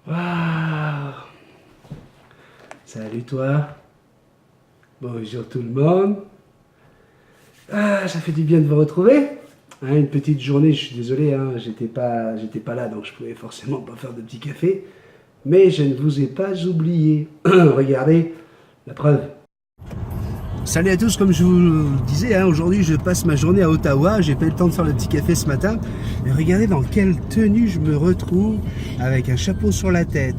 Waouh! Salut toi. Bonjour tout le monde. Ah, ça fait du bien de vous retrouver. Hein, une petite journée, je suis désolé, hein, j'étais pas là, donc je pouvais forcément pas faire de petit café. Mais je ne vous ai pas oublié. Regardez, la preuve. Salut à tous, comme je vous le disais, hein, aujourd'hui je passe ma journée à Ottawa, j'ai pas eu le temps de faire le petit café ce matin, mais regardez dans quelle tenue je me retrouve, avec un chapeau sur la tête.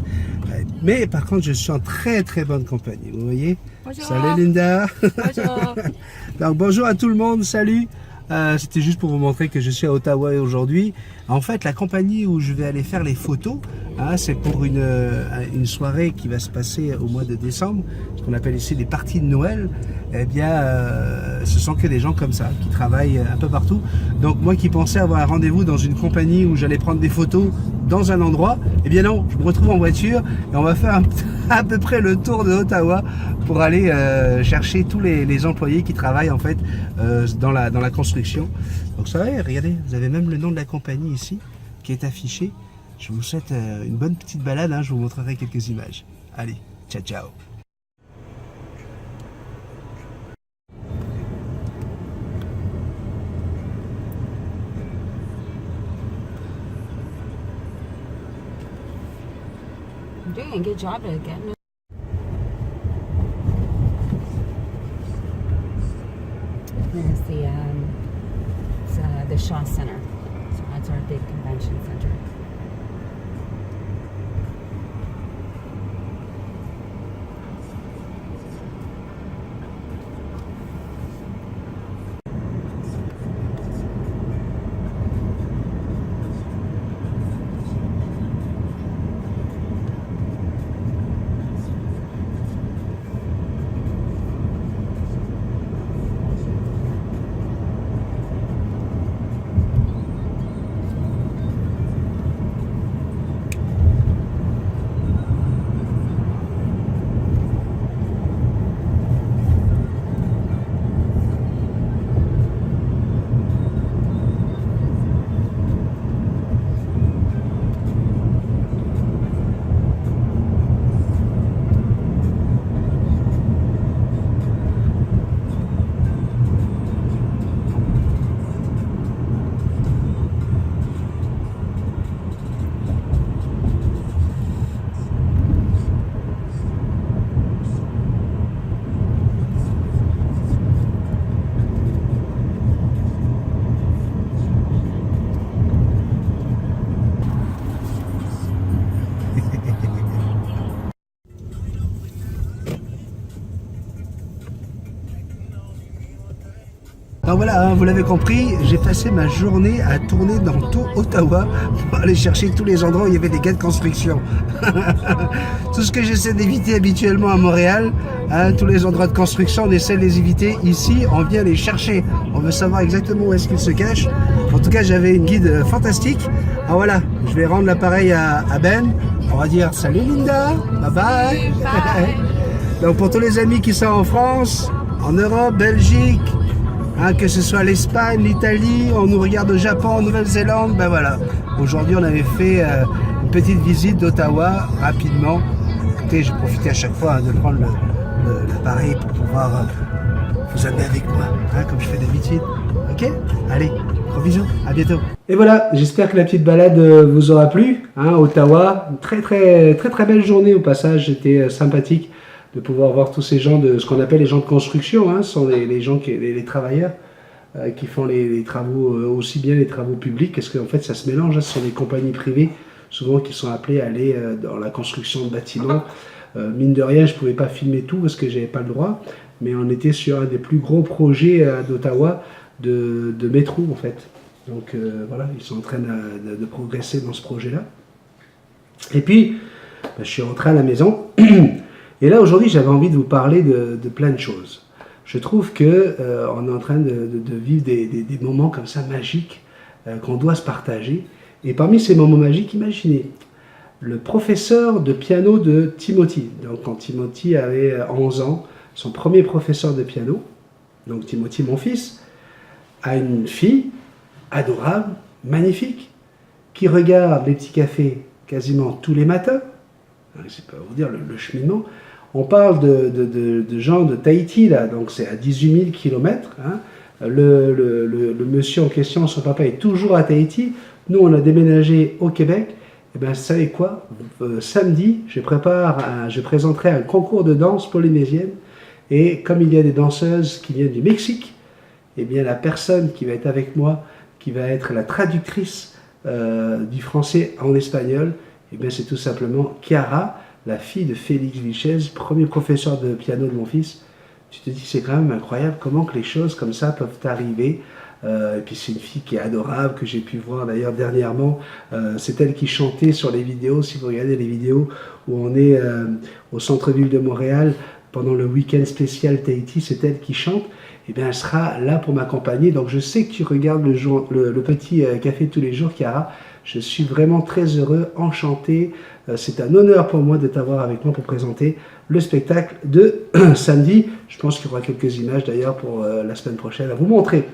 Mais par contre je suis en très très bonne compagnie, vous voyez. Bonjour. Salut Linda. Bonjour. Donc bonjour à tout le monde, salut. C'était juste pour vous montrer que je suis à Ottawa aujourd'hui. En fait, la compagnie où je vais aller faire les photos, hein, c'est pour une soirée qui va se passer au mois de décembre, ce qu'on appelle ici les parties de Noël. Eh bien, ce sont que des gens comme ça, qui travaillent un peu partout. Donc moi qui pensais avoir un rendez-vous dans une compagnie où j'allais prendre des photos dans un endroit, eh bien non, je me retrouve en voiture et on va faire à peu près le tour de Ottawa pour aller chercher tous les employés qui travaillent en fait dans la construction. Donc ça va, regardez, vous avez même le nom de la compagnie ici qui est affiché. Je vous souhaite une bonne petite balade, hein, je vous montrerai quelques images. Allez, ciao ciao. You're doing a good job of getting it. There's the Shaw Center. So that's our big convention center. Donc voilà, hein, vous l'avez compris, j'ai passé ma journée à tourner dans tout Ottawa pour aller chercher tous les endroits où il y avait des gars de construction. Tout ce que j'essaie d'éviter habituellement à Montréal, hein, tous les endroits de construction, on essaie de les éviter. Ici, on vient les chercher. On veut savoir exactement où est-ce qu'ils se cachent. En tout cas, j'avais une guide fantastique. Alors voilà, je vais rendre l'appareil à Ben. On va dire salut Linda, bye bye. Bye. Donc pour tous les amis qui sont en France, en Europe, Belgique, hein, que ce soit l'Espagne, l'Italie, on nous regarde au Japon, en Nouvelle-Zélande, ben voilà. Aujourd'hui, on avait fait une petite visite d'Ottawa, rapidement. Écoutez, j'ai profité à chaque fois, hein, de prendre l'appareil pour pouvoir vous amener avec moi, hein, comme je fais d'habitude. Ok? Allez, gros bisous, à bientôt. Et voilà, j'espère que la petite balade vous aura plu, hein, Ottawa. Une très belle journée au passage, c'était sympathique de pouvoir voir tous ces gens, de ce qu'on appelle les gens de construction, hein, ce sont les gens, les travailleurs qui font les travaux, aussi bien les travaux publics, parce qu'en fait ça se mélange, hein, ce sont des compagnies privées, souvent qui sont appelées à aller dans la construction de bâtiments. Mine de rien, je ne pouvais pas filmer tout parce que j'avais pas le droit, mais on était sur un des plus gros projets d'Ottawa de métro en fait. Donc voilà, ils sont en train de progresser dans ce projet-là. Et puis, je suis rentré à la maison. Et là, aujourd'hui, j'avais envie de vous parler de plein de choses. Je trouve qu'on est en train de vivre des moments comme ça magiques qu'on doit se partager. Et parmi ces moments magiques, imaginez le professeur de piano de Timothy. Donc, quand Timothy avait 11 ans, son premier professeur de piano, donc Timothy, mon fils, a une fille adorable, magnifique, qui regarde les petits cafés quasiment tous les matins, c'est pas vous dire le cheminement. On parle de gens de Tahiti, là, donc c'est à 18 000 km. Hein. Le monsieur en question, son papa est toujours à Tahiti. Nous, on a déménagé au Québec. Et bien, vous savez quoi? Samedi, je présenterai un concours de danse polynésienne. Et comme il y a des danseuses qui viennent du Mexique, et bien la personne qui va être avec moi, qui va être la traductrice du français en espagnol, et bien c'est tout simplement Chiara, la fille de Félix Vichez, premier professeur de piano de mon fils. Tu te dis, c'est quand même incroyable comment que les choses comme ça peuvent arriver. Et puis c'est une fille qui est adorable, que j'ai pu voir d'ailleurs dernièrement. C'est elle qui chantait sur les vidéos. Si vous regardez les vidéos où on est au centre-ville de Montréal, pendant le week-end spécial Tahiti, c'est elle qui chante. Et bien elle sera là pour m'accompagner. Donc je sais que tu regardes le petit café tous les jours, Chiara. Je suis vraiment très heureux, enchanté. C'est un honneur pour moi de t'avoir avec moi pour présenter le spectacle de samedi. Je pense qu'il y aura quelques images d'ailleurs pour la semaine prochaine à vous montrer.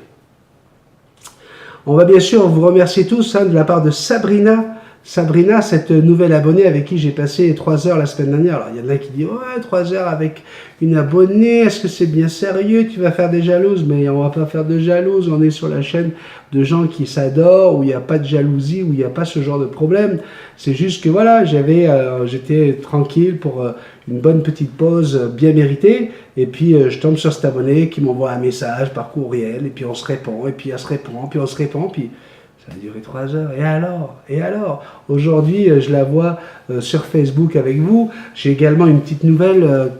On va bien sûr vous remercier tous de la part de Sabrina. Sabrina, cette nouvelle abonnée avec qui j'ai passé 3 heures la semaine dernière. Alors, il y en a qui disent « Ouais, 3 heures avec une abonnée, est-ce que c'est bien sérieux? Tu vas faire des jalouses ?» Mais on va pas faire de jalouses. On est sur la chaîne de gens qui s'adorent, où il n'y a pas de jalousie, où il n'y a pas ce genre de problème. C'est juste que voilà, j'étais tranquille pour une bonne petite pause bien méritée. Et puis, je tombe sur cet abonné qui m'envoie un message par courriel. Et puis, on se répond, et puis elle se répond, puis on se répond, puis... Ça a duré 3 heures. Et alors aujourd'hui, je la vois sur Facebook avec vous. J'ai également une petite nouvelle.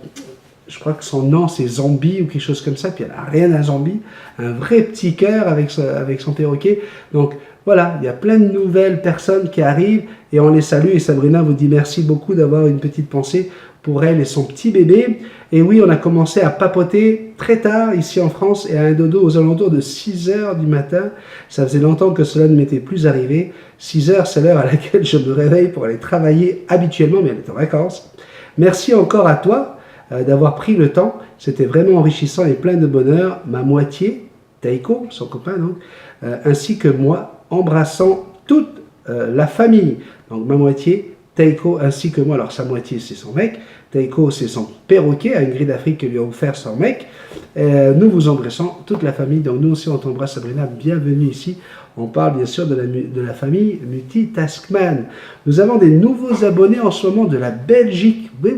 Je crois que son nom, c'est Zombie ou quelque chose comme ça. Puis elle n'a rien à Zombie. Un vrai petit cœur avec son perroquet. Donc voilà, il y a plein de nouvelles personnes qui arrivent. Et on les salue. Et Sabrina vous dit merci beaucoup d'avoir une petite pensée pour elle et son petit bébé. Et oui, on a commencé à papoter très tard ici en France et à un dodo aux alentours de 6 heures du matin. Ça faisait longtemps que cela ne m'était plus arrivé. 6 heures, c'est l'heure à laquelle je me réveille pour aller travailler habituellement, mais elle est en vacances. Merci encore à toi d'avoir pris le temps. C'était vraiment enrichissant et plein de bonheur. Ma moitié, Taiko, son copain, donc, ainsi que moi, embrassant toute la famille. Donc ma moitié, Taiko ainsi que moi. Alors sa moitié, c'est son mec. Taiko, c'est son perroquet, un gris d'Afrique que lui a offert son mec. Nous vous embrassons, toute la famille. Donc nous aussi, on t'embrasse, Sabrina. Bienvenue ici. On parle bien sûr de la famille Multitaskman. Nous avons des nouveaux abonnés en ce moment de la Belgique. Oui.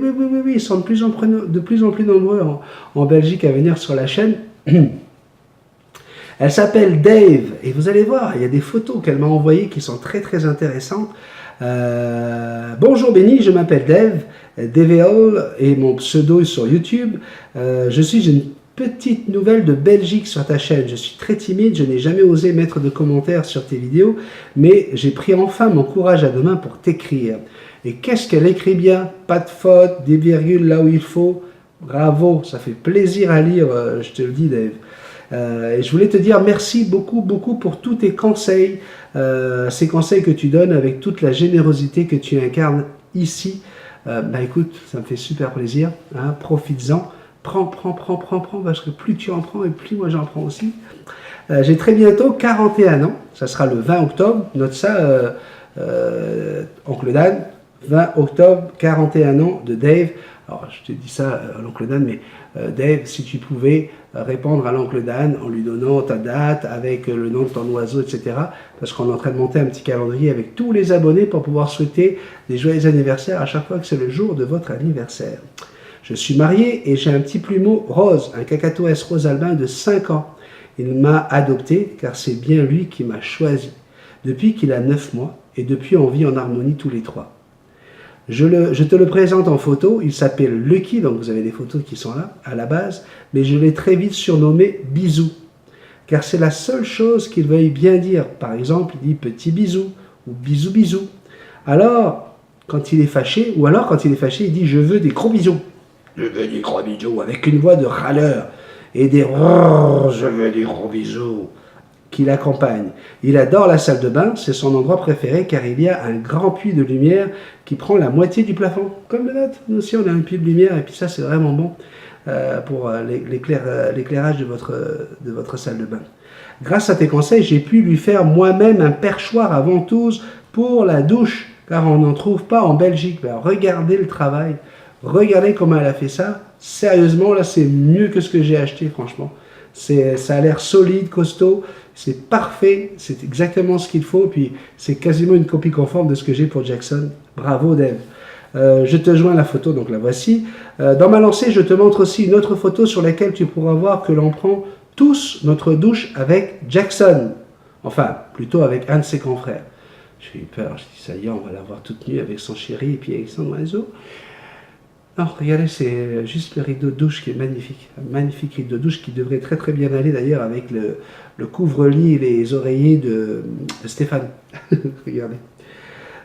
Ils sont de plus en plus nombreux en Belgique à venir sur la chaîne. Elle s'appelle Dave. Et vous allez voir, il y a des photos qu'elle m'a envoyées qui sont très très intéressantes. Bonjour Benny, je m'appelle Dave, DVL et mon pseudo est sur YouTube. Je suis une petite nouvelle de Belgique sur ta chaîne. Je suis très timide, je n'ai jamais osé mettre de commentaires sur tes vidéos, mais j'ai pris enfin mon courage à deux mains pour t'écrire. Et qu'est-ce qu'elle écrit bien? Pas de faute, des virgules là où il faut. Bravo, ça fait plaisir à lire, je te le dis Dave. Et je voulais te dire merci beaucoup pour tous tes conseils, ces conseils que tu donnes avec toute la générosité que tu incarnes ici. Écoute, ça me fait super plaisir, hein, profites-en, prends, parce que plus tu en prends et plus moi j'en prends aussi. J'ai très bientôt 41 ans, ça sera le 20 octobre, note ça, Oncle Dan, 20 octobre, 41 ans de Dave. Alors je te dis ça à l'Oncle Dan, mais Dave, si tu pouvais répondre à l'Oncle Dan en lui donnant ta date avec le nom de ton oiseau, etc. Parce qu'on est en train de monter un petit calendrier avec tous les abonnés pour pouvoir souhaiter des joyeux anniversaires à chaque fois que c'est le jour de votre anniversaire. Je suis marié et j'ai un petit plumeau rose, un cacatoès rose albin de 5 ans. Il m'a adopté car c'est bien lui qui m'a choisi. Depuis qu'il a 9 mois et depuis on vit en harmonie tous les trois. Je te le présente en photo, il s'appelle Lucky, donc vous avez des photos qui sont là, à la base, mais je l'ai très vite surnommé Bisou, car c'est la seule chose qu'il veuille bien dire. Par exemple, il dit petit bisou, ou bisou. Alors, quand il est fâché, il dit je veux des gros bisous. Je veux des gros bisous, avec une voix de râleur, et des je veux des gros bisous qui l'accompagne. Il adore la salle de bain, c'est son endroit préféré car il y a un grand puits de lumière qui prend la moitié du plafond. Comme le nôtre, nous aussi on a un puits de lumière et puis ça c'est vraiment bon pour l'éclairage de votre salle de bain. Grâce à tes conseils, j'ai pu lui faire moi-même un perchoir à ventouse pour la douche. car on n'en trouve pas en Belgique. Ben, regardez le travail, regardez comment elle a fait ça. Sérieusement, là, c'est mieux que ce que j'ai acheté, franchement. Ça a l'air solide, costaud, c'est parfait, c'est exactement ce qu'il faut. Puis c'est quasiment une copie conforme de ce que j'ai pour Jackson. Bravo, Dave. Je te joins la photo, donc la voici. Dans ma lancée, je te montre aussi une autre photo sur laquelle tu pourras voir que l'on prend tous notre douche avec Jackson. Enfin, plutôt avec un de ses confrères. J'ai eu peur, je dis ça y est, on va la voir toute nue avec son chéri et puis avec son oiseau. Non, regardez, c'est juste le rideau de douche qui est magnifique. Un magnifique rideau de douche qui devrait très très bien aller d'ailleurs avec le couvre-lit et les oreillers de Stéphane. Regardez.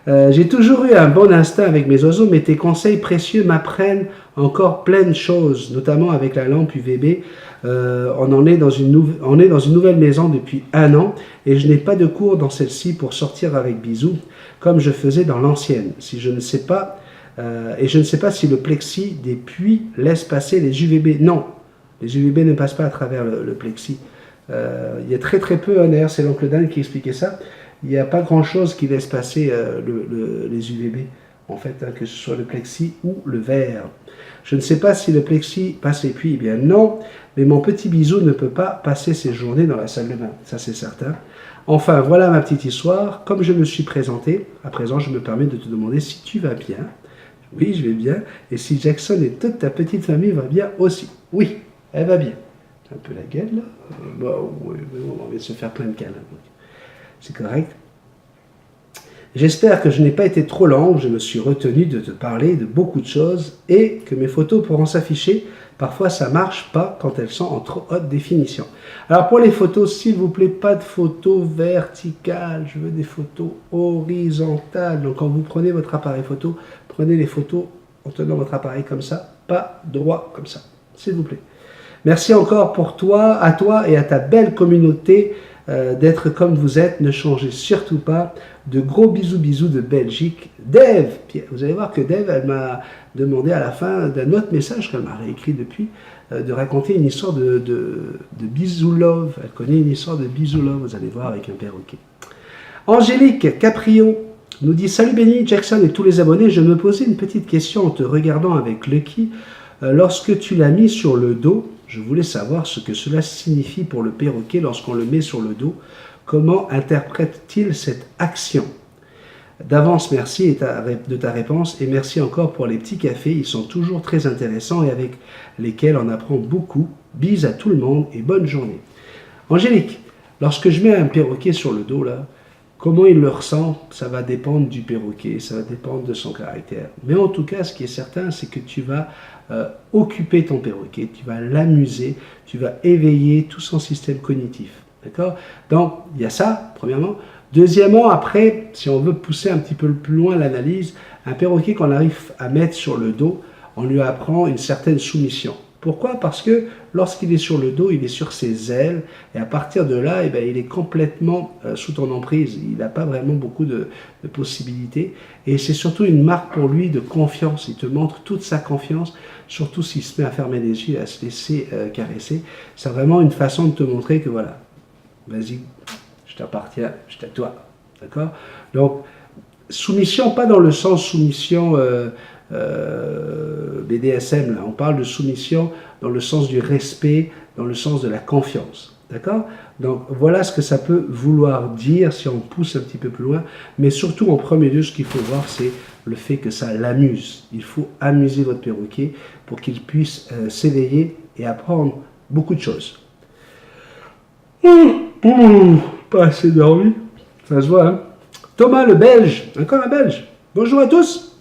J'ai toujours eu un bon instinct avec mes oiseaux, mais tes conseils précieux m'apprennent encore plein de choses, notamment avec la lampe UVB. On est dans une nouvelle maison depuis 1 an et je n'ai pas de cours dans celle-ci pour sortir avec Bisou, comme je faisais dans l'ancienne. Et je ne sais pas si le plexi des puits laisse passer les UVB. Non, les UVB ne passent pas à travers le plexi. Il y a très très peu, d'ailleurs c'est l'oncle Dan qui expliquait ça, il n'y a pas grand chose qui laisse passer les UVB, en fait, hein, que ce soit le plexi ou le verre. Je ne sais pas si le plexi passe les puits, eh bien non, mais mon petit Bisou ne peut pas passer ses journées dans la salle de bain, ça c'est certain. Enfin, voilà ma petite histoire. Comme je me suis présenté, à présent je me permets de te demander si tu vas bien. Oui, je vais bien. Et si Jackson et toute ta petite famille va bien aussi. Oui, elle va bien. Un peu la gueule là. Bon, oui, on va se faire plein de câlins. C'est correct. J'espère que je n'ai pas été trop lent, je me suis retenu de te parler de beaucoup de choses et que mes photos pourront s'afficher. Parfois, ça ne marche pas quand elles sont en trop haute définition. Alors, pour les photos, s'il vous plaît, pas de photos verticales, je veux des photos horizontales. Donc, quand vous prenez votre appareil photo, prenez les photos en tenant votre appareil comme ça, pas droit comme ça, s'il vous plaît. Merci encore à toi et à ta belle communauté d'être comme vous êtes. Ne changez surtout pas. De gros bisous de Belgique. Dave, vous allez voir que Dave, elle m'a demandé à la fin d'un autre message qu'elle m'a réécrit depuis, de raconter une histoire de bisou love. Elle connaît une histoire de bisou love, vous allez voir, avec un perroquet. Angélique Caprio nous dit: salut Benny, Jackson et tous les abonnés, je me posais une petite question en te regardant avec Lucky. Lorsque tu l'as mis sur le dos, je voulais savoir ce que cela signifie pour le perroquet lorsqu'on le met sur le dos. Comment interprète-t-il cette action? D'avance, merci de ta réponse et merci encore pour les petits cafés. Ils sont toujours très intéressants et avec lesquels on apprend beaucoup. Bis à tout le monde et bonne journée. Angélique, lorsque je mets un perroquet sur le dos, là, comment il le ressent, ça va dépendre du perroquet, ça va dépendre de son caractère. Mais en tout cas, ce qui est certain, c'est que tu vas occuper ton perroquet, tu vas l'amuser, tu vas éveiller tout son système cognitif. D'accord? Donc, il y a ça, premièrement. Deuxièmement, après, si on veut pousser un petit peu plus loin l'analyse, un perroquet qu'on arrive à mettre sur le dos, on lui apprend une certaine soumission. Pourquoi? Parce que lorsqu'il est sur le dos, il est sur ses ailes, et à partir de là, eh bien, il est complètement sous ton emprise. Il n'a pas vraiment beaucoup de possibilités, et c'est surtout une marque pour lui de confiance. Il te montre toute sa confiance, surtout s'il se met à fermer les yeux, à se laisser caresser. C'est vraiment une façon de te montrer que voilà, vas-y, je t'appartiens, je suis à toi. D'accord? Donc, soumission, pas dans le sens soumission BDSM, là. On parle de soumission dans le sens du respect, dans le sens de la confiance. D'accord? Donc, voilà ce que ça peut vouloir dire si on pousse un petit peu plus loin. Mais surtout, en premier lieu, ce qu'il faut voir, c'est le fait que ça l'amuse. Il faut amuser votre perroquet pour qu'il puisse s'éveiller et apprendre beaucoup de choses. Pas assez dormi, ça se voit, hein. Thomas le Belge, encore un Belge. Bonjour à tous.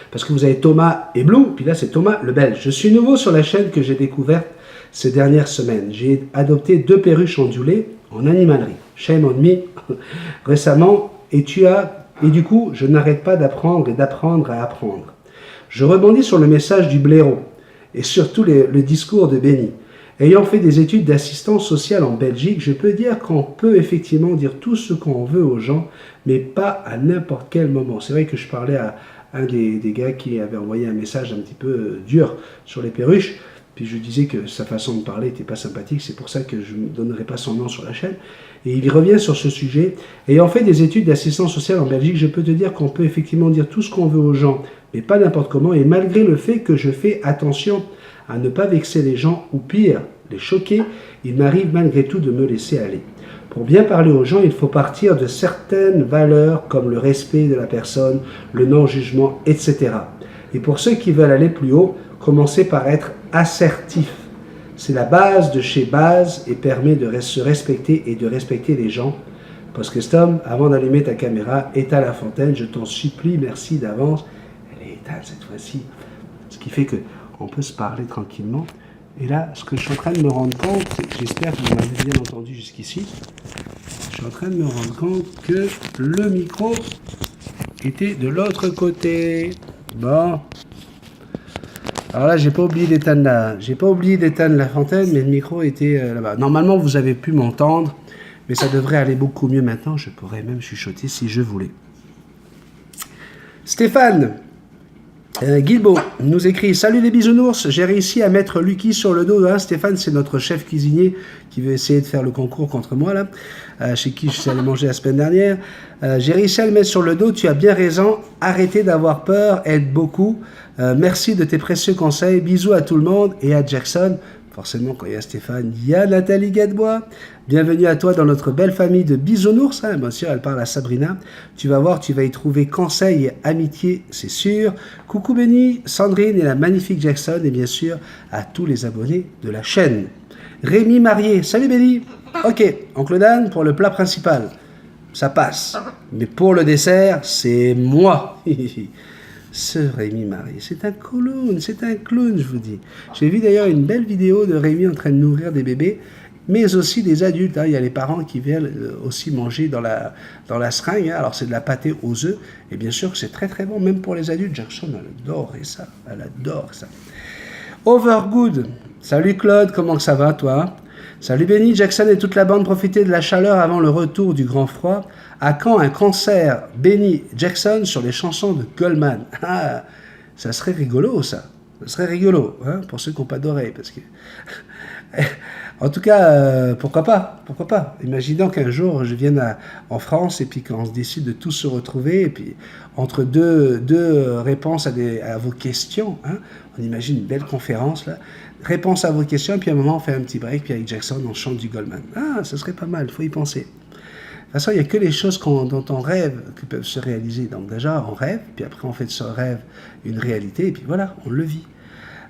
Parce que vous avez Thomas et Blue, puis là c'est Thomas le Belge. Je suis nouveau sur la chaîne que j'ai découverte ces dernières semaines. J'ai adopté 2 perruches ondulées en animalerie. Shame on me. Récemment, et du coup, je n'arrête pas d'apprendre et d'apprendre à apprendre. Je rebondis sur le message du blaireau et surtout le discours de Benny. Ayant fait des études d'assistance sociale en Belgique, je peux dire qu'on peut effectivement dire tout ce qu'on veut aux gens, mais pas à n'importe quel moment. C'est vrai que je parlais à un des gars qui avait envoyé un message un petit peu dur sur les perruches, puis je lui disais que sa façon de parler n'était pas sympathique, c'est pour ça que je ne donnerai pas son nom sur la chaîne. Et il revient sur ce sujet. Ayant fait des études d'assistance sociale en Belgique, je peux te dire qu'on peut effectivement dire tout ce qu'on veut aux gens, mais pas n'importe comment. Et malgré le fait que je fais attention à ne pas vexer les gens, ou pire, les choquer, il m'arrive malgré tout de me laisser aller. Pour bien parler aux gens, il faut partir de certaines valeurs comme le respect de la personne, le non-jugement, etc. Et pour ceux qui veulent aller plus haut, commencez par être assertif. C'est la base de chez base et permet de se respecter et de respecter les gens. Post-custom, avant d'allumer ta caméra, éteins la fontaine, je t'en supplie, merci d'avance. Elle est éteinte cette fois-ci. Ce qui fait qu'on peut se parler tranquillement. Et là, ce que je suis en train de me rendre compte, j'espère que vous m'avez bien entendu jusqu'ici, je suis en train de me rendre compte que le micro était de l'autre côté. Bon. Alors là, j'ai pas oublié d'éteindre la fontaine, mais le micro était là-bas. Normalement, vous avez pu m'entendre, mais ça devrait aller beaucoup mieux maintenant. Je pourrais même chuchoter si je voulais. Stéphane Guilbault nous écrit: salut les bisounours, j'ai réussi à mettre Lucky sur le dos. Hein, Stéphane, c'est notre chef cuisinier qui veut essayer de faire le concours contre moi là, chez qui je suis allé manger la semaine dernière. J'ai réussi à le mettre sur le dos. Tu as bien raison. Arrêtez d'avoir peur, aide beaucoup. Merci de tes précieux conseils. Bisous à tout le monde et à Jackson. Forcément, quand il y a Stéphane, il y a Nathalie Gadebois. Bienvenue à toi dans notre belle famille de bisounours. Hein, bien sûr, elle parle à Sabrina. Tu vas voir, tu vas y trouver conseils et amitié, c'est sûr. Coucou Benny, Sandrine et la magnifique Jackson. Et bien sûr, à tous les abonnés de la chaîne. Rémi Marié, salut Benny. Ok, Oncle Dan, pour le plat principal, ça passe. Mais pour le dessert, c'est moi. Ce Rémi Marié, c'est un clown, je vous dis. J'ai vu d'ailleurs une belle vidéo de Rémi en train de nourrir des bébés, mais aussi des adultes. Hein. Il y a les parents qui viennent aussi manger dans la seringue. Hein. Alors c'est de la pâtée aux œufs, et bien sûr que c'est très très bon, même pour les adultes. Jackson, elle adore ça. Overgood, salut Claude, comment ça va toi? Salut Benny, Jackson et toute la bande, profitez de la chaleur avant le retour du grand froid. À quand un concert Benny Jackson sur les chansons de Goldman? Ah, ça serait rigolo ça. Ça serait rigolo, hein, pour ceux qui n'ont pas d'oreilles. Parce que... en tout cas, pourquoi pas. Imaginons qu'un jour je vienne en France et puis qu'on se décide de tous se retrouver et puis entre deux réponses à vos questions, hein, on imagine une belle conférence là. Réponse à vos questions, puis à un moment on fait un petit break, puis avec Jackson on chante du Goldman. Ah, ça serait pas mal, il faut y penser. De toute façon, il n'y a que les choses dont on rêve qui peuvent se réaliser. Donc déjà, on rêve, puis après on fait de ce rêve une réalité, et puis voilà, on le vit.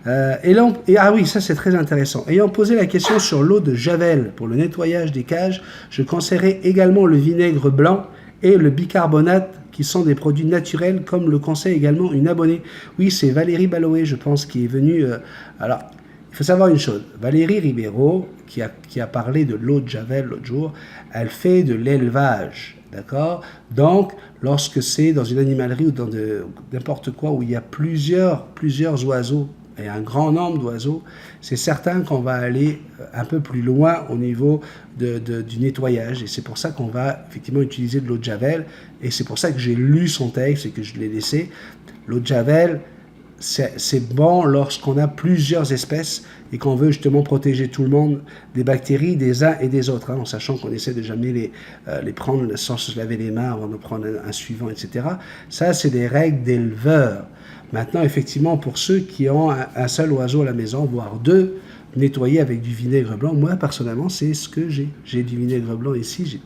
Ah oui, ça c'est très intéressant. Ayant posé la question sur l'eau de Javel pour le nettoyage des cages, je conseillerais également le vinaigre blanc et le bicarbonate qui sont des produits naturels, comme le conseille également une abonnée. Oui, c'est Valérie Baloé, je pense, qui est venue... alors, il faut savoir une chose, Valérie Ribeiro, qui a parlé de l'eau de Javel l'autre jour, elle fait de l'élevage, d'accord? Donc, lorsque c'est dans une animalerie ou dans n'importe quoi où il y a plusieurs oiseaux, et un grand nombre d'oiseaux, c'est certain qu'on va aller un peu plus loin au niveau du nettoyage. Et c'est pour ça qu'on va effectivement utiliser de l'eau de Javel. Et c'est pour ça que j'ai lu son texte et que je l'ai laissé. L'eau de Javel, c'est bon lorsqu'on a plusieurs espèces et qu'on veut justement protéger tout le monde des bactéries des uns et des autres, hein, en sachant qu'on essaie de jamais les prendre sans se laver les mains avant de prendre un suivant, etc. Ça, c'est des règles d'éleveurs. Maintenant, effectivement, pour ceux qui ont un seul oiseau à la maison, voire deux, nettoyer avec du vinaigre blanc, moi, personnellement, c'est ce que j'ai. J'ai du vinaigre blanc ici,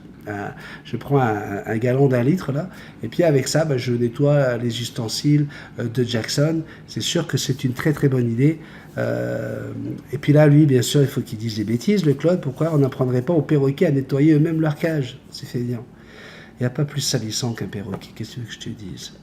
je prends un gallon d'1 litre, là, et puis avec ça, je nettoie les ustensiles de Jackson. C'est sûr que c'est une très très bonne idée. Et puis là, lui, bien sûr, il faut qu'il dise des bêtises, le Claude. Pourquoi on n'apprendrait pas aux perroquets à nettoyer eux-mêmes leur cage? C'est fainéant. Il n'y a pas plus salissant qu'un perroquet. Qu'est-ce que tu veux que je te dise?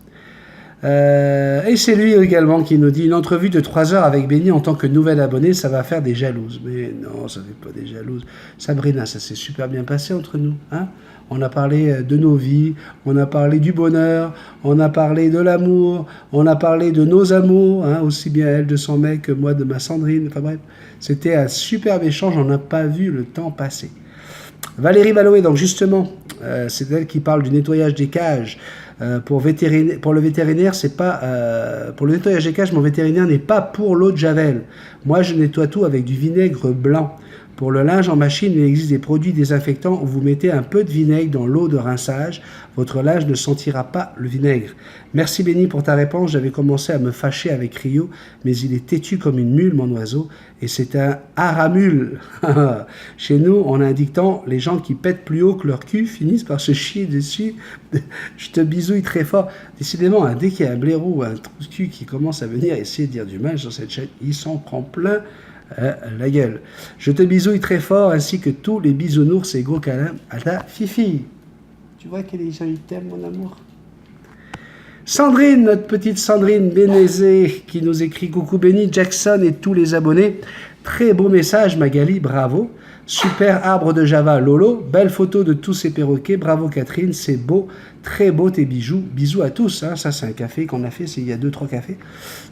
Et c'est lui également qui nous dit: une entrevue de 3 heures avec Benny en tant que nouvel abonné, ça va faire des jalouses. Mais non, ça ne fait pas des jalouses. Sabrina, ça s'est super bien passé entre nous. Hein, on a parlé de nos vies, on a parlé du bonheur, on a parlé de l'amour, on a parlé de nos amours, hein, aussi bien elle de son mec que moi de ma Sandrine. Enfin bref, c'était un superbe échange, on n'a pas vu le temps passer. Valérie Baloé, donc justement, c'est elle qui parle du nettoyage des cages. Pour le vétérinaire, c'est pas pour le nettoyage des cages, mon vétérinaire n'est pas pour l'eau de Javel. Moi, je nettoie tout avec du vinaigre blanc Pour le linge en machine, il existe des produits désinfectants où vous mettez un peu de vinaigre dans l'eau de rinçage. Votre linge ne sentira pas le vinaigre. Merci Benny pour ta réponse. J'avais commencé à me fâcher avec Rio, mais il est têtu comme une mule, mon oiseau, et c'est un haramule. Chez nous, on a un dicton, les gens qui pètent plus haut que leur cul finissent par se chier dessus. Je te bisouille très fort. Décidément, dès qu'il y a un blaireau ou un trou de cul qui commence à venir essayer de dire du mal sur cette chaîne, il s'en prend plein la gueule. Je te bisouille très fort, ainsi que tous les bisounours et gros câlins à ta Fifi. Tu vois quel est joli thème, mon amour. Sandrine, notre petite Sandrine Bénézé, qui nous écrit « Coucou Benny, Jackson et tous les abonnés. Très beau message, Magali, bravo. Super arbre de Java, Lolo. Belle photo de tous ces perroquets. Bravo Catherine, c'est beau. Très beau tes bijoux. Bisous à tous. Hein. Ça, c'est un café qu'on a fait, il y a 2-3 cafés.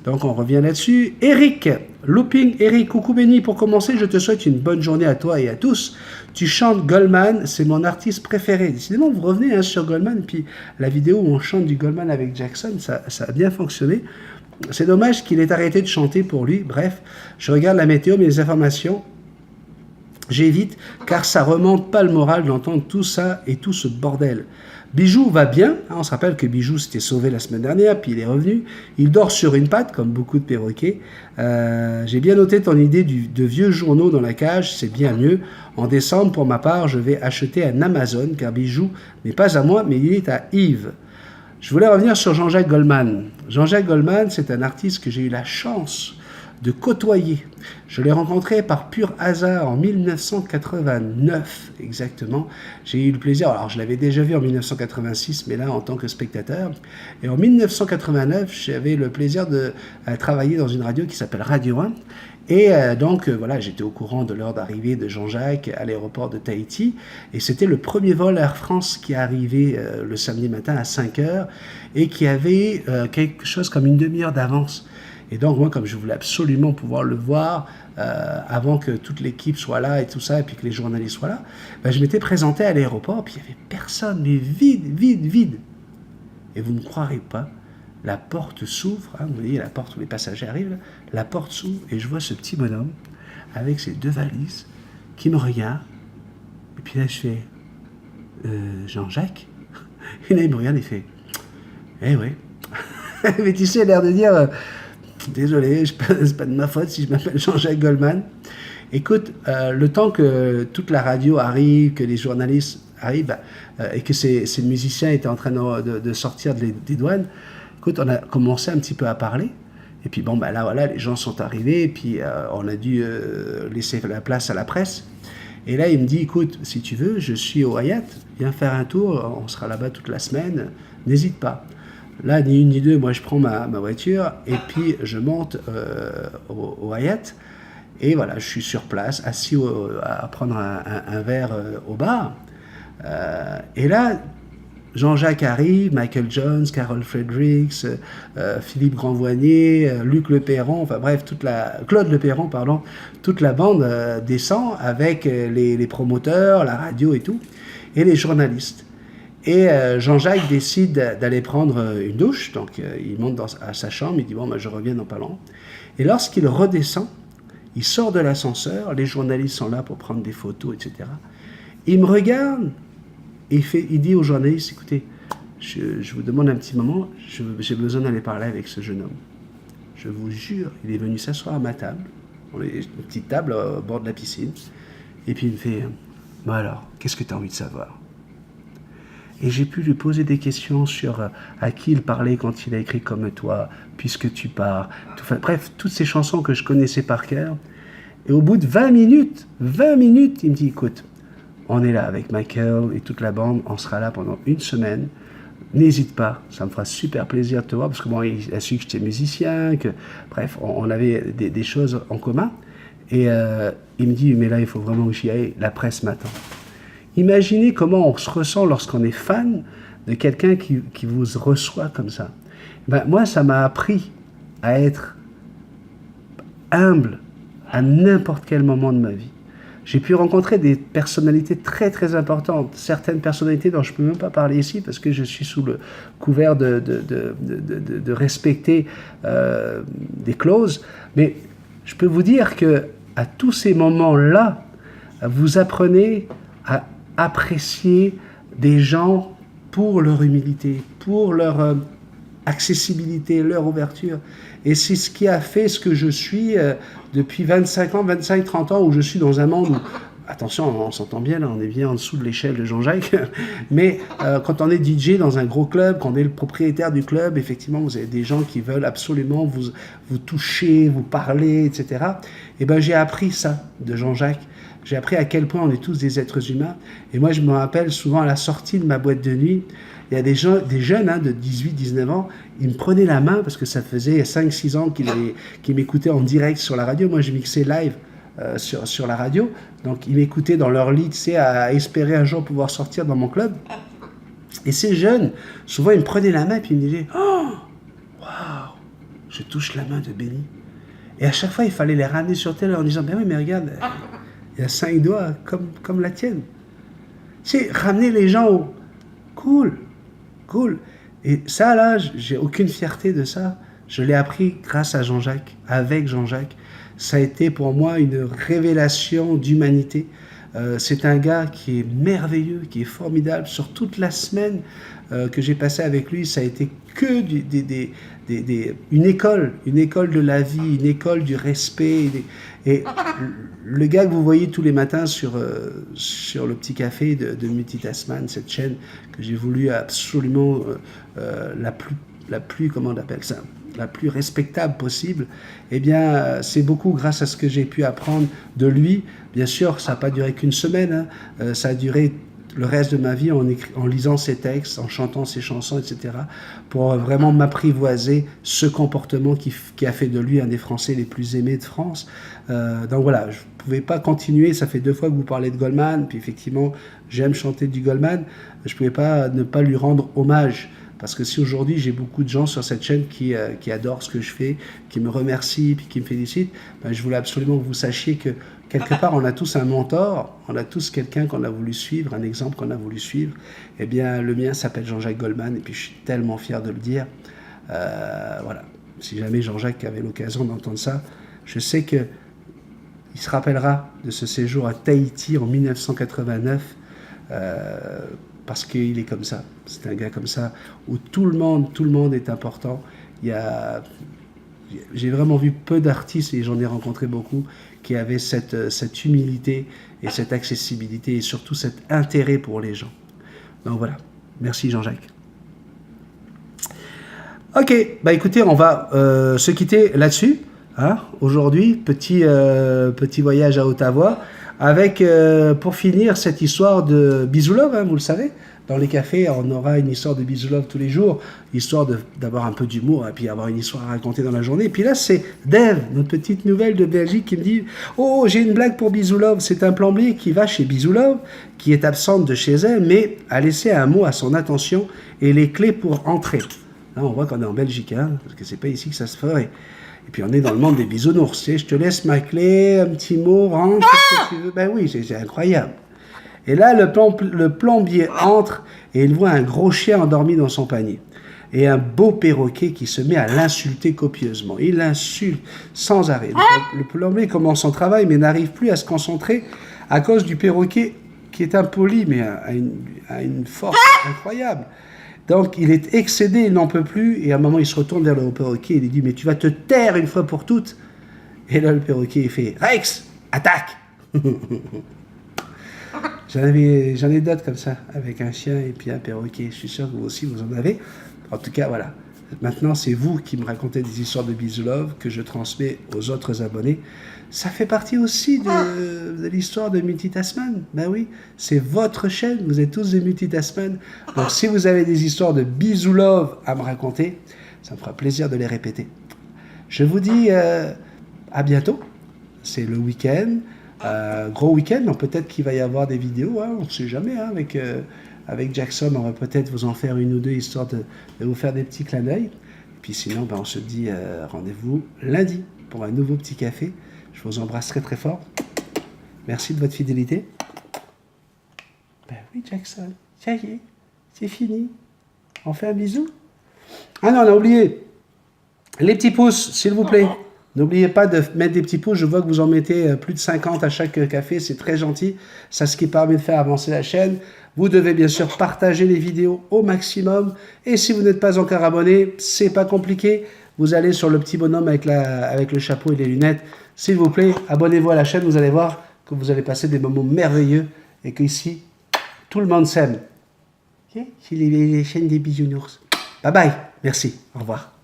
Donc, on revient là-dessus. Eric, Looping, Eric, coucou Benny. Pour commencer, je te souhaite une bonne journée à toi et à tous. Tu chantes Goldman, c'est mon artiste préféré. Décidément, vous revenez sur Goldman. Puis, la vidéo où on chante du Goldman avec Jackson, ça a bien fonctionné. C'est dommage qu'il ait arrêté de chanter pour lui. Bref, je regarde la météo, mais les informations, j'évite, car ça remonte pas le moral d'entendre tout ça et tout ce bordel. Bijou va bien, on se rappelle que Bijou s'était sauvé la semaine dernière, puis il est revenu. Il dort sur une patte, comme beaucoup de perroquets. J'ai bien noté ton idée de vieux journaux dans la cage, c'est bien mieux. En décembre, pour ma part, je vais acheter un Amazon, car Bijou n'est pas à moi, mais il est à Yves. Je voulais revenir sur Jean-Jacques Goldman. Jean-Jacques Goldman, c'est un artiste que j'ai eu la chance de côtoyer. Je l'ai rencontré par pur hasard en 1989, exactement. J'ai eu le plaisir, alors je l'avais déjà vu en 1986, mais là en tant que spectateur. Et en 1989, j'avais le plaisir de travailler dans une radio qui s'appelle Radio 1. Et donc, voilà, j'étais au courant de l'heure d'arrivée de Jean-Jacques à l'aéroport de Tahiti. Et c'était le premier vol Air France qui arrivait le samedi matin à 5h et qui avait quelque chose comme une demi-heure d'avance. Et donc, moi, comme je voulais absolument pouvoir le voir avant que toute l'équipe soit là et tout ça, et puis que les journalistes soient là, ben, je m'étais présenté à l'aéroport, puis il n'y avait personne, mais vide. Et vous ne croirez pas, la porte s'ouvre, hein, vous voyez la porte où les passagers arrivent, là, la porte s'ouvre et je vois ce petit bonhomme avec ses 2 valises qui me regarde. Et puis là, je fais Jean-Jacques. Et là, il me regarde et fait eh oui. Mais tu sais, l'air de dire désolé, c'est pas de ma faute si je m'appelle Jean-Jacques Goldman. Écoute, le temps que toute la radio arrive, que les journalistes arrivent et que ces musiciens étaient en train de sortir des douanes, écoute, on a commencé un petit peu à parler. Et puis bon, ben là, voilà, les gens sont arrivés, et puis on a dû laisser la place à la presse. Et là, il me dit, écoute, si tu veux, je suis au Hyatt, viens faire un tour, on sera là-bas toute la semaine, n'hésite pas. Là, ni une ni deux, moi je prends ma voiture, et puis je monte au Hyatt, et voilà, je suis sur place, assis à prendre un verre au bar. Et là, Jean-Jacques arrive, Michael Jones, Carol Fredericks, Philippe Grandvoinier, Luc Le Perron, enfin bref, Claude Le Perron, pardon, toute la bande descend avec les promoteurs, la radio et tout, et les journalistes. Et Jean-Jacques décide d'aller prendre une douche, donc il monte à sa chambre, il dit bon, ben, je reviens dans pas longtemps. Et lorsqu'il redescend, il sort de l'ascenseur, les journalistes sont là pour prendre des photos, etc. Il me regarde. Et il dit aux journalistes, écoutez, je vous demande un petit moment, j'ai besoin d'aller parler avec ce jeune homme. Je vous jure, il est venu s'asseoir à ma table, on est une petite table au bord de la piscine, et puis il me fait, bon alors, qu'est-ce que tu as envie de savoir? Et j'ai pu lui poser des questions sur à qui il parlait quand il a écrit Comme toi, Puisque tu pars, bref, toutes ces chansons que je connaissais par cœur. Et au bout de 20 minutes, il me dit, écoute, on est là avec Michael et toute la bande, on sera là pendant une semaine. N'hésite pas, ça me fera super plaisir de te voir, parce que bon, il a su que j'étais musicien, que bref, on avait des choses en commun. Et il me dit, mais là, il faut vraiment que j'y aille, la presse m'attend. Imaginez comment on se ressent lorsqu'on est fan de quelqu'un qui vous reçoit comme ça. Ben, moi, ça m'a appris à être humble à n'importe quel moment de ma vie. J'ai pu rencontrer des personnalités très très importantes, certaines personnalités dont je ne peux même pas parler ici parce que je suis sous le couvert de respecter des clauses. Mais je peux vous dire qu'à tous ces moments-là, vous apprenez à apprécier des gens pour leur humilité, pour leur accessibilité, leur ouverture. Et c'est ce qui a fait ce que je suis depuis 25 ans, 25-30 ans, où je suis dans un monde où, attention, on s'entend bien, là, on est bien en dessous de l'échelle de Jean-Jacques, mais quand on est DJ dans un gros club, quand on est le propriétaire du club, effectivement, vous avez des gens qui veulent absolument vous toucher, vous parler, etc. Et ben j'ai appris ça de Jean-Jacques. J'ai appris à quel point on est tous des êtres humains. Et moi, je me rappelle souvent à la sortie de ma boîte de nuit, il y a des jeunes de 18-19 ans, ils me prenaient la main parce que ça faisait 5-6 ans qu'ils m'écoutaient en direct sur la radio. Moi, je mixais live sur la radio. Donc, ils m'écoutaient dans leur lit, tu sais, à espérer un jour pouvoir sortir dans mon club. Et ces jeunes, souvent, ils me prenaient la main et puis ils me disaient « Oh, waouh, je touche la main de Benny. » Et à chaque fois, il fallait les ramener sur terre en disant « Ben oui, mais regarde, il y a 5 doigts comme la tienne. » Tu sais, ramener les gens au « Cool, cool. » Et ça, là, j'ai aucune fierté de ça. Je l'ai appris grâce à Jean-Jacques, avec Jean-Jacques. Ça a été pour moi une révélation d'humanité. C'est un gars qui est merveilleux, qui est formidable. Sur toute la semaine que j'ai passée avec lui, ça a été que une école de la vie, une école du respect. Et le gars que vous voyez tous les matins sur le petit café de Multitasman, cette chaîne que j'ai voulu absolument la plus, comment on appelle ça, la plus respectable possible, eh bien, c'est beaucoup grâce à ce que j'ai pu apprendre de lui. Bien sûr, ça n'a pas duré qu'une semaine, hein. Ça a duré le reste de ma vie en lisant ses textes, en chantant ses chansons, etc., pour vraiment m'apprivoiser ce comportement qui a fait de lui un des Français les plus aimés de France. Donc voilà, je ne pouvais pas continuer. Ça fait 2 fois que vous parlez de Goldman, puis effectivement, j'aime chanter du Goldman. Je ne pouvais pas ne pas lui rendre hommage. Parce que si aujourd'hui j'ai beaucoup de gens sur cette chaîne qui adorent ce que je fais, qui me remercient, puis qui me félicitent, ben je voulais absolument que vous sachiez que quelque part on a tous un mentor, on a tous quelqu'un qu'on a voulu suivre, un exemple qu'on a voulu suivre. Eh bien le mien s'appelle Jean-Jacques Goldman et puis je suis tellement fier de le dire. Voilà. Si jamais Jean-Jacques avait l'occasion d'entendre ça, je sais qu'il se rappellera de ce séjour à Tahiti en 1989. Parce qu'il est comme ça, c'est un gars comme ça, où tout le monde est important. J'ai vraiment vu peu d'artistes, et j'en ai rencontré beaucoup, qui avaient cette humilité et cette accessibilité, et surtout cet intérêt pour les gens. Donc voilà, merci Jean-Jacques. Ok, bah écoutez, on va se quitter là-dessus. Hein, aujourd'hui, petit voyage à Ottawa. Avec, pour finir, cette histoire de Bisou Love, hein, vous le savez. Dans les cafés, on aura une histoire de Bisou Love tous les jours, histoire d'avoir un peu d'humour et puis avoir une histoire à raconter dans la journée. Et puis là, c'est Dave, notre petite nouvelle de Belgique, qui me dit « Oh, j'ai une blague pour Bisou Love. C'est un plombier qui va chez Bisou Love, qui est absente de chez elle, mais a laissé un mot à son attention et les clés pour entrer. » Là, on voit qu'on est en Belgique, hein, parce que c'est pas ici que ça se ferait. Et puis on est dans le monde des bisounours. Tu sais, je te laisse ma clé, un petit mot, rentre, qu'est-ce que tu veux. Ben oui, c'est incroyable. Et là, le plombier entre et il voit un gros chien endormi dans son panier. Et un beau perroquet qui se met à l'insulter copieusement. Il l'insulte sans arrêt. Le plombier commence son travail mais n'arrive plus à se concentrer à cause du perroquet qui est impoli mais à une force incroyable. Donc, il est excédé, il n'en peut plus, et à un moment, il se retourne vers le perroquet et il lui dit « Mais tu vas te taire une fois pour toutes !» Et là, le perroquet, il fait « Rex, attaque !» J'en ai d'autres comme ça, avec un chien et puis un perroquet. Je suis sûr que vous aussi, vous en avez. En tout cas, voilà. Maintenant, c'est vous qui me racontez des histoires de Bisou Love que je transmets aux autres abonnés. Ça fait partie aussi de l'histoire de Multitasman. Ben oui, c'est votre chaîne, vous êtes tous des Multitasman. Donc si vous avez des histoires de Bisou Love à me raconter, ça me fera plaisir de les répéter. Je vous dis à bientôt. C'est le week-end, gros week-end, donc peut-être qu'il va y avoir des vidéos, hein, on ne sait jamais, hein, avec Jackson, on va peut-être vous en faire une ou deux, histoire de vous faire des petits clins d'œil. Puis sinon, ben, on se dit rendez-vous lundi pour un nouveau petit café. Je vous embrasse très très fort. Merci de votre fidélité. Ben oui, Jackson, ça y est, c'est fini. On fait un bisou. Ah non, on a oublié. Les petits pouces, s'il vous plaît. N'oubliez pas de mettre des petits pouces. Je vois que vous en mettez plus de 50 à chaque café. C'est très gentil. C'est ce qui permet de faire avancer la chaîne. Vous devez bien sûr partager les vidéos au maximum. Et si vous n'êtes pas encore abonné, c'est pas compliqué. Vous allez sur le petit bonhomme avec le chapeau et les lunettes. S'il vous plaît, abonnez-vous à la chaîne. Vous allez voir que vous allez passer des moments merveilleux. Et qu'ici, tout le monde s'aime. Ok, c'est les chaînes des bisounours. Bye bye. Merci. Au revoir.